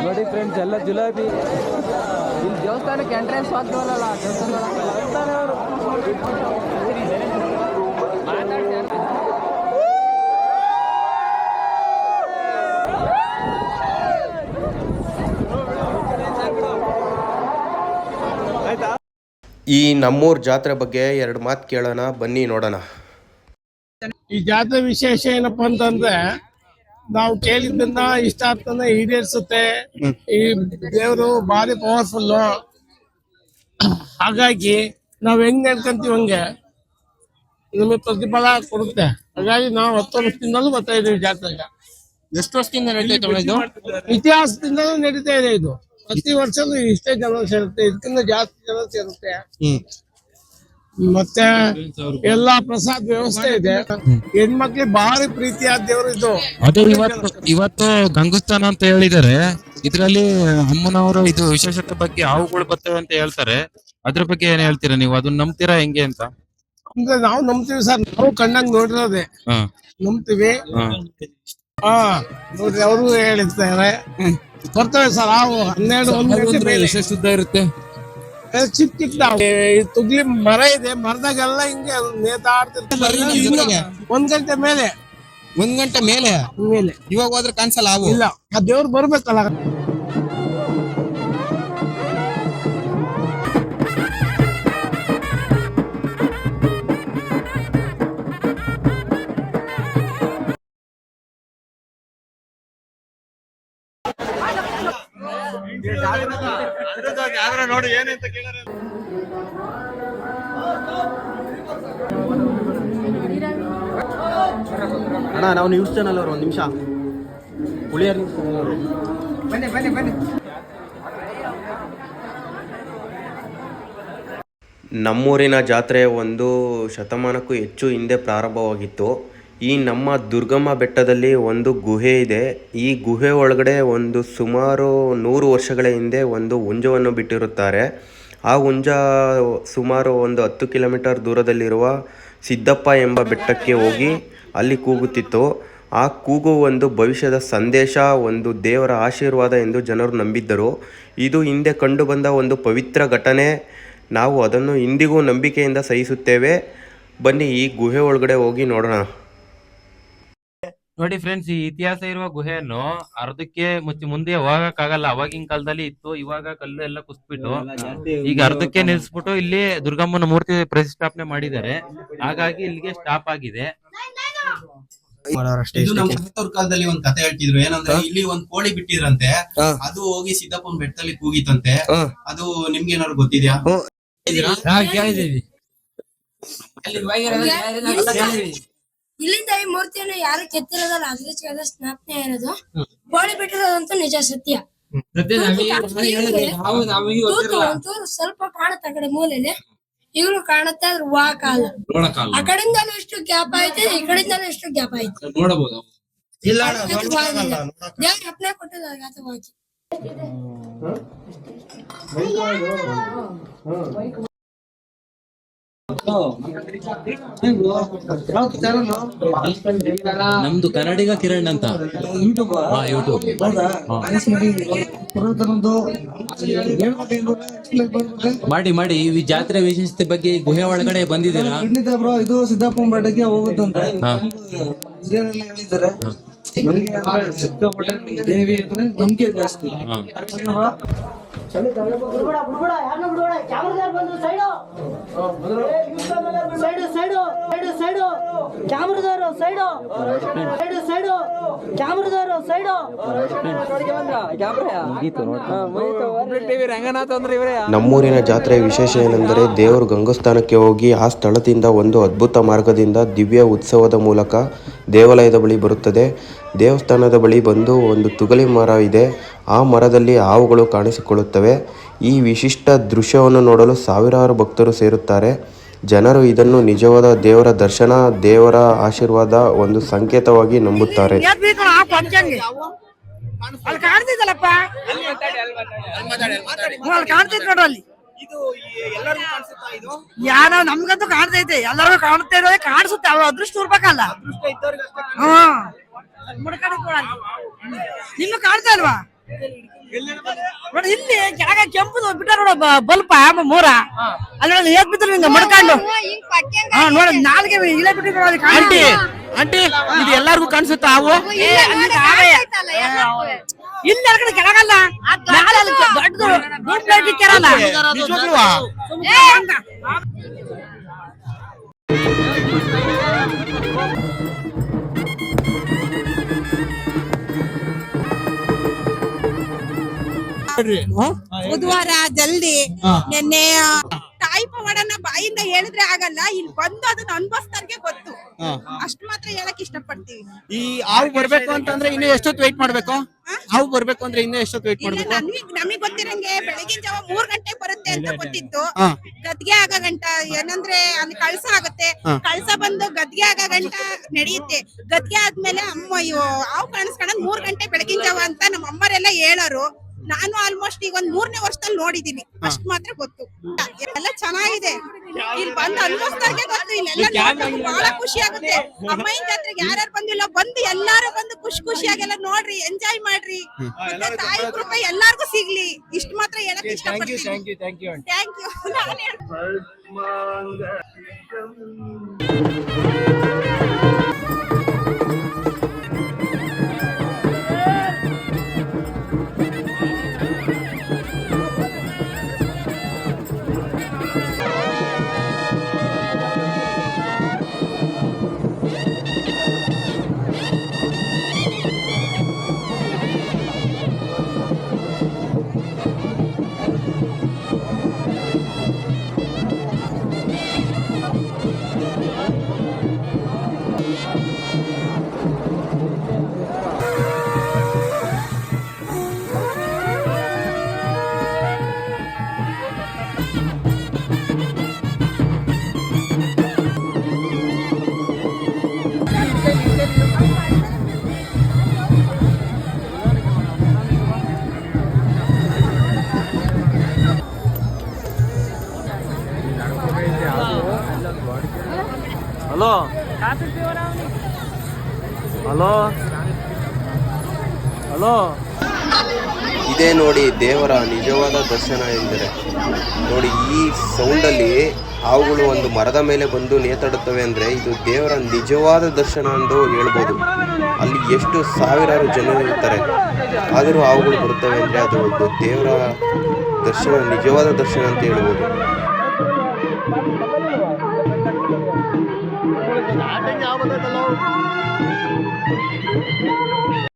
ನೋಡಿ ಫ್ರೆಂಡ್ಸ್, ಎಲ್ಲ ಜಿಲೇಬಿ. ಇಲ್ಲಿ ದೇವಸ್ಥಾನಕ್ಕೆ ಎಂಟ್ರೆನ್ಸ್ ಆಗ್ತವಲ್ಲ ಈ ನಮ್ಮೂರ್ ಜಾತ್ರೆ ಬಗ್ಗೆ ಎರಡು ಮಾತು ಕೇಳೋಣ ಬನ್ನಿ, ನೋಡೋಣ. ಈ ಜಾತ್ರೆ ವಿಶೇಷ ಏನಪ್ಪಾ ಅಂತಂದ್ರೆ, ನಾವು ಕೇಳಿದ್ದನ್ನ ಇಷ್ಟಾರ್ಥನ ಈಡೇರಿಸುತ್ತೆ. ಈ ದೇವರು ಭಾರಿ ಪವರ್ಫುಲ್. ಹಾಗಾಗಿ ನಾವ್ ಹೆಂಗ್ ನಡ್ಕೊಂತೀವಿ ಹಂಗೆ ನಮಗೆ ಪ್ರತಿಫಲ ಕೊಡುತ್ತೆ. ಹಾಗಾಗಿ ನಾವು 10 ವರ್ಷದಿಂದಲೂ ಬರ್ತಾ ಇದೀವಿ ಜಾತ್ರೆಗೆ. ಎಷ್ಟು ವರ್ಷದಿಂದ ನಡೀತಾ? ಇತಿಹಾಸದಿಂದಲೂ ನಡೀತಾ ಇದೆ ಇದು. ಪ್ರತಿ ವರ್ಷನೂ ಇಷ್ಟೇ ಜನ ಸೇರುತ್ತೆ, ಇದಕ್ಕಿಂತ ಜಾಸ್ತಿ ಜನ ಸೇರುತ್ತೆ. ಮತ್ತೆ ಎಲ್ಲಾ ಪ್ರಸಾದ ವ್ಯವಸ್ಥೆ ಇದೆ. ಹೆಣ್ಮಕ್ಳಿಗೆ ಭಾರಿ ಪ್ರೀತಿಯಾದ ದೇವರು ಇದು. ಅದೇ ಇವತ್ತು ಗಂಗಸ್ಥಾನ ಅಂತ ಹೇಳಿದ್ದಾರೆ. ಇದ್ರಲ್ಲಿ ಅಮ್ಮನವರು ಇದು ವಿಶೇಷತೆ ಬಗ್ಗೆ ಹಾವುಗಳು ಬರ್ತವೆ ಅಂತ ಹೇಳ್ತಾರೆ. ಅದ್ರ ಬಗ್ಗೆ ಏನ್ ಹೇಳ್ತೀರಾ ನೀವು? ಅದನ್ನ ನಂಬ್ತೀರಾ ಹೆಂಗೆ ಅಂತ? ಅಂದ್ರೆ ನಾವು ನಂಬ್ತೀವಿ ಸರ್, ನಾವು ಕಣ್ಣಂಗ್ ನೋಡಿರೋದೆ ನಂಬ್ತೀವಿ. ನೋಡ್ರಿ, ಅವರು ಹೇಳಿರ್ತಾರೆ ಬರ್ತವೆ ಸರ್. ಹಾವು 12-1 ಗಂಟೆ ಮೇಲೆ ಶುದ್ಧ ಇರುತ್ತೆ. ಚಿಕ್ಕ ಚಿಕ್ಕ ತುಗ್ಲಿ ಮರ ಇದೆ, ಮರದಾಗೆಲ್ಲ ಹಿಂಗೆ ನೇತಾಡ್ತಿರ್ತಾರೆ. 1 ಗಂಟೆ ಮೇಲೆ 1 ಗಂಟೆ ಮೇಲೆ ಇವಾಗ ಹೋದ್ರೆ ಕಾಣಿಸಲ್ಲ ಹಾವು? ಇಲ್ಲ, ಆ ದೇವ್ರು ಬರ್ಬೇಕಲ್ಲ. ನೋಡಿ ಏನಂತ ಕೇಳಿದ್ರೆ ಅಣ್ಣ, ನಾವು ನ್ಯೂಸ್ ಚಾನಲ್ ಅವರು 1 ನಿಮಿಷ ಹುಳಿಯಾರ್ ನ್ಯೂಸ್ ಚಾನಲ್ ಅವರು ಬನ್ನಿ. ನಮ್ಮೂರಿನ ಜಾತ್ರೆ 1 ಶತಮಾನಕ್ಕೂ ಹೆಚ್ಚು ಹಿಂದೆ ಪ್ರಾರಂಭವಾಗಿತ್ತು. ಈ ನಮ್ಮ ದುರ್ಗಮ್ಮ ಬೆಟ್ಟದಲ್ಲಿ ಒಂದು ಗುಹೆ ಇದೆ. ಈ ಗುಹೆ ಒಳಗಡೆ ಸುಮಾರು 100 ವರ್ಷಗಳ ಹಿಂದೆ ಒಂದು ಹುಂಜವನ್ನು ಬಿಟ್ಟಿರುತ್ತಾರೆ. ಆ ಹುಂಜ ಸುಮಾರು 10 ಕಿಲೋಮೀಟರ್ ದೂರದಲ್ಲಿರುವ ಸಿದ್ದಪ್ಪ ಎಂಬ ಬೆಟ್ಟಕ್ಕೆ ಹೋಗಿ ಅಲ್ಲಿ ಕೂಗುತ್ತಿತ್ತು. ಆ ಕೂಗು ಒಂದು ಭವಿಷ್ಯದ ಸಂದೇಶ, ಒಂದು ದೇವರ ಆಶೀರ್ವಾದ ಎಂದು ಜನರು ನಂಬಿದ್ದರು. ಇದು ಹಿಂದೆ ಕಂಡುಬಂದ ಒಂದು ಪವಿತ್ರ ಘಟನೆ. ನಾವು ಅದನ್ನು ಇಂದಿಗೂ ನಂಬಿಕೆಯಿಂದ ಸಹಿಸುತ್ತೇವೆ. ಬನ್ನಿ ಈ ಗುಹೆ ಒಳಗಡೆ ಹೋಗಿ ನೋಡೋಣ. ನೋಡಿ ಫ್ರೆಂಡ್ಸ್, ಈ ಇತಿಹಾಸ ಇರುವ ಗುಹೆಯನ್ನು ಅರ್ಧಕ್ಕೆ ಮುಂದೆ ಹೋಗಕ್ಕಾಗಲ್ಲ. ಅವಾಗಿನ ಕಾಲದಲ್ಲಿ ಇತ್ತು, ಇವಾಗ ಕಲ್ಲು ಎಲ್ಲ ಕುಸ್ಬಿಟ್ಟು ಈಗ ಅರ್ಧಕ್ಕೆ ನಿಲ್ಸ್ಬಿಟ್ಟು ಇಲ್ಲಿ ದುರ್ಗಮ್ಮನ ಮೂರ್ತಿ ಪ್ರತಿಷ್ಠಾಪನೆ ಮಾಡಿದ್ದಾರೆ. ಹಾಗಾಗಿ ಇಲ್ಲಿಗೆ ಸ್ಟಾಪ್ ಆಗಿದೆ. ಕಾಲದಲ್ಲಿ ಒಂದ್ ಕತೆ ಹೇಳ್ತಿದ್ರು. ಏನಂದ್ರೆ ಇಲ್ಲಿ ಒಂದ್ ಕೋಳಿ ಬಿಟ್ಟಿದ್ರಂತೆ, ಅದು ಹೋಗಿ ಸಿದ್ದಪ್ಪನ ಬೆಟ್ಟದಲ್ಲಿ ಕೂಗಿತಂತೆ. ಅದು ನಿಮ್ಗೆ ಏನಾದ್ರು ಗೊತ್ತಿದ್ಯಾ? ಇಲ್ಲಿಂದ ಈ ಮೂರ್ತಿಯನ್ನು ಯಾರು ಕೆತ್ತಿರೋದಲ್ಲ, ಅದ್ರ ಸ್ಥಾಪನೆ ಇರೋದು. ಕೋಳಿ ಬಿಟ್ಟಿರೋದಂತೂ ನಿಜ, ಸತ್ಯ. ಸ್ವಲ್ಪ ಕಾಣುತ್ತೆ ಆ ಕಡೆ ಮೂಲೆಯಲ್ಲಿ, ಈಗಲೂ ಕಾಣುತ್ತೆ. ಅದ್ರ ವಾ ಕಾಲ ಆ ಕಡೆಯಿಂದಲೂ ಎಷ್ಟು ಗ್ಯಾಪ್ ಐತೆ, ಈ ಕಡೆಯಿಂದಲೂ ಎಷ್ಟು ಗ್ಯಾಪ್ ಐತೆ ನೋಡಬಹುದು. ದೇವ್ರ ಅಪ್ನೆ ಕೊಟ್ಟದ ಗಾತವಾಗಿ. ನಮ್ದು ಕನ್ನಡಿಗ ಕಿರಣ್ ಅಂತ ಯೂಟ್ಯೂಬ್. ಮಾಡಿ ಈ ಜಾತ್ರೆ ವಿಶೇಷತೆ ಬಗ್ಗೆ ಗುಹೆ ಒಳಗಡೆ ಬಂದಿದ್ದೀರಾ? ಖಂಡಿತ ಬ್ರೋ, ಇದು ಸಿದ್ದಪ್ಪನ ಬೆಟ್ಟಕ್ಕೆ ಹೋಗುತ್ತಂತ ಹೇಳಿದ್ದಾರೆ. ದೇವಿ ಅಂದ್ರೆ ನಂಬಿಕೆ ಜಾಸ್ತಿ. ನಮ್ಮೂರಿನ ಜಾತ್ರೆಯ ವಿಶೇಷ ಏನೆಂದರೆ, ದೇವರು ಗಂಗಸ್ಥಾನಕ್ಕೆ ಹೋಗಿ ಆ ಸ್ಥಳದಿಂದ ಒಂದು ಅದ್ಭುತ ಮಾರ್ಗದಿಂದ ದಿವ್ಯ ಉತ್ಸವದ ಮೂಲಕ ದೇವಾಲಯದ ಬಳಿ ಬರುತ್ತದೆ. ದೇವಸ್ಥಾನದ ಬಳಿ ಬಂದು ಒಂದು ತುಗಲಿ ಮರ ಇದೆ. ಆ ಮರದಲ್ಲಿ ಹಾವುಗಳು ಕಾಣಿಸಿಕೊಳ್ಳುತ್ತವೆ. ಈ ವಿಶಿಷ್ಟ ದೃಶ್ಯವನ್ನು ನೋಡಲು ಸಾವಿರಾರು ಭಕ್ತರು ಸೇರುತ್ತಾರೆ. ಜನರು ಇದನ್ನು ನಿಜವಾದ ದೇವರ ದರ್ಶನ, ದೇವರ ಆಶೀರ್ವಾದ ಒಂದು ಸಂಕೇತವಾಗಿ ನಂಬುತ್ತಾರೆ. ಇದು ಎಲ್ಲರಿಗೂ ಕಾಣಿಸುತ್ತಾ ಇದು? ಯಾರ ನಮ್ಗಂತೂ ಕಾಣ್ತೈತೆ, ಎಲ್ಲರಿಗೂ ಕಾಣುತ್ತೆ ಇರೋದೇ ಕಾಣಿಸುತ್ತೆ. ಅವ್ರ ಅದೃಷ್ಟ ಇರ್ಬೇಕಲ್ಲ. ಅದೃಷ್ಟ ಇದ್ದವ್ರಿಗೆ ಅಷ್ಟೇ ನಿಮ್ಗೆ ಕಾಣ್ತಾ ಇಲ್ವಾ? ನೋಡಿ ಇಲ್ಲಿ ಕೆಳಗ ಕೆಂಪು ಬಿಟ್ಟ ನೋಡ ಬಲ್ಪ ಮೂರ ಅಲ್ಲಿ ಹೇಗ್ ಬಿದ್ರು ಹಿಂಗ ಮಡ್ಕೊಂಡು ನೋಡ ನಾಲ್ಗೆ ಇಲ್ಲೇ ಬಿಟ್ಟಿದ್ರು. ಆಂಟಿ ಆಂಟಿ ಇದು ಎಲ್ಲಾರ್ಗು ಕಾಣಿಸುತ್ತಾ ಹಾವು? ಇಲ್ಲಿ ಕಡೆ ಕೆಳಗಲ್ಲ, ದೊಡ್ಡದು ಕೆರಲ್ಲ. ನಿಜವಾಗ್ಲೂವಾ? ಬುಧವಾರ ಜಲ್ದಿ ನಿನ್ನೆ ತಾಯಿ ಪವಾಡನ ಬಾಯಿಂದ ಹೇಳಿದ್ರೆ ಆಗಲ್ಲ, ಇಲ್ಲಿ ಬಂದು ಅದನ್ನ ಅನ್ಭವಿಸ್ತಾರ್ಗೆ ಗೊತ್ತು. ಅಷ್ಟ್ ಮಾತ್ರ ಹೇಳಕ್ ಇಷ್ಟಪಡ್ತೀವಿ. ಈ ಹಾವು ಬರ್ಬೇಕು ಅಂತಂದ್ರೆ ಇನ್ನು ಎಷ್ಟೊತ್ತು ವೆಯ್ಟ್ ಮಾಡ್ಬೇಕು? ಹಾವು ಬರ್ಬೇಕು ಅಂದ್ರೆ ಇನ್ನು ಎಷ್ಟೊತ್ತು ವೆಯ್ಟ್ ಇಲ್ಲ ಮಾಡ್ಬೇಕು? ನಮಗ್ ಗೊತ್ತಿರಂಗೆ ಬೆಳಗಿನ ಜಾವ 3 ಗಂಟೆಗೆ ಬರುತ್ತೆ ಅಂತ ಗೊತ್ತಿತ್ತು. ಗದ್ಗೆ ಆಗ ಗಂಟ ಏನಂದ್ರೆ ಅಲ್ಲಿ ಕಳ್ಸ ಆಗುತ್ತೆ, ಕಳ್ಸ ಬಂದು ಗದ್ಗೆ ಆಗ ಗಂಟ ನಡೆಯುತ್ತೆ. ಗದ್ಗೆ ಆದ್ಮೇಲೆ ಅಮ್ಮ ಹಾವು ಕಾಣಿಸ್ಕೊಂಡ್ 3 ಗಂಟೆ ಬೆಳಗಿನ ಜಾವ ಅಂತ ನಮ್ಮ ಅಮ್ಮರೆಲ್ಲ ಹೇಳೋರು. ನಾನು ಆಲ್ಮೋಸ್ಟ್ ಈಗ 3ನೇ ವರ್ಷದಲ್ಲಿ ನೋಡಿದೀನಿ, ಅಷ್ಟ್ ಮಾತ್ರ ಗೊತ್ತು. ಎಲ್ಲ ಚೆನ್ನಾಗಿದೆ, ಇಲ್ಲಿ ಬಂದು ಅನ್ಭವಿಸ್ತಾರ್ಗೆ ಗೊತ್ತು. ಇಲ್ಲೆಲ್ಲ ಬಹಳ ಖುಷಿ ಆಗುತ್ತೆ. ಅಮ್ಮಯ್ಯನ ಜಾತ್ರೆಗೆ ಯಾರ್ಯಾರು ಬಂದಿಲ್ಲ ಬಂದು ಎಲ್ಲಾರು ಬಂದು ಖುಷಿಯಾಗೆಲ್ಲ ನೋಡ್ರಿ, ಎಂಜಾಯ್ ಮಾಡ್ರಿ. ಮತ್ತೆ ತಾಯಿ ಕೃಪೆ ಎಲ್ಲಾರ್ಗು ಸಿಗ್ಲಿ, ಇಷ್ಟ್ ಮಾತ್ರ ಹೇಳಕ್ ಇಷ್ಟಪಡ್ತೀನಿ. Thank you. Hello hello hello ಇದೇ ನೋಡಿ ದೇವರ ನಿಜವಾದ ದರ್ಶನ ಎಂದರೆ. ನೋಡಿ ಈ ಸೌಂಡಲ್ಲಿ ಹಾವುಗಳು ಒಂದು ಮರದ ಮೇಲೆ ಬಂದು ನೇತಾಡುತ್ತವೆ ಅಂದರೆ ಇದು ದೇವರ ನಿಜವಾದ ದರ್ಶನ ಎಂದು ಹೇಳ್ಬೋದು. ಅಲ್ಲಿ ಎಷ್ಟು ಸಾವಿರಾರು ಜನರು ಇರ್ತಾರೆ, ಆದರೂ ಹಾವುಗಳು ಬರುತ್ತವೆ ಅಂದರೆ ಅದು ಒಂದು ದೇವರ ದರ್ಶನ, ನಿಜವಾದ ದರ್ಶನ ಅಂತ ಹೇಳ್ಬೋದು.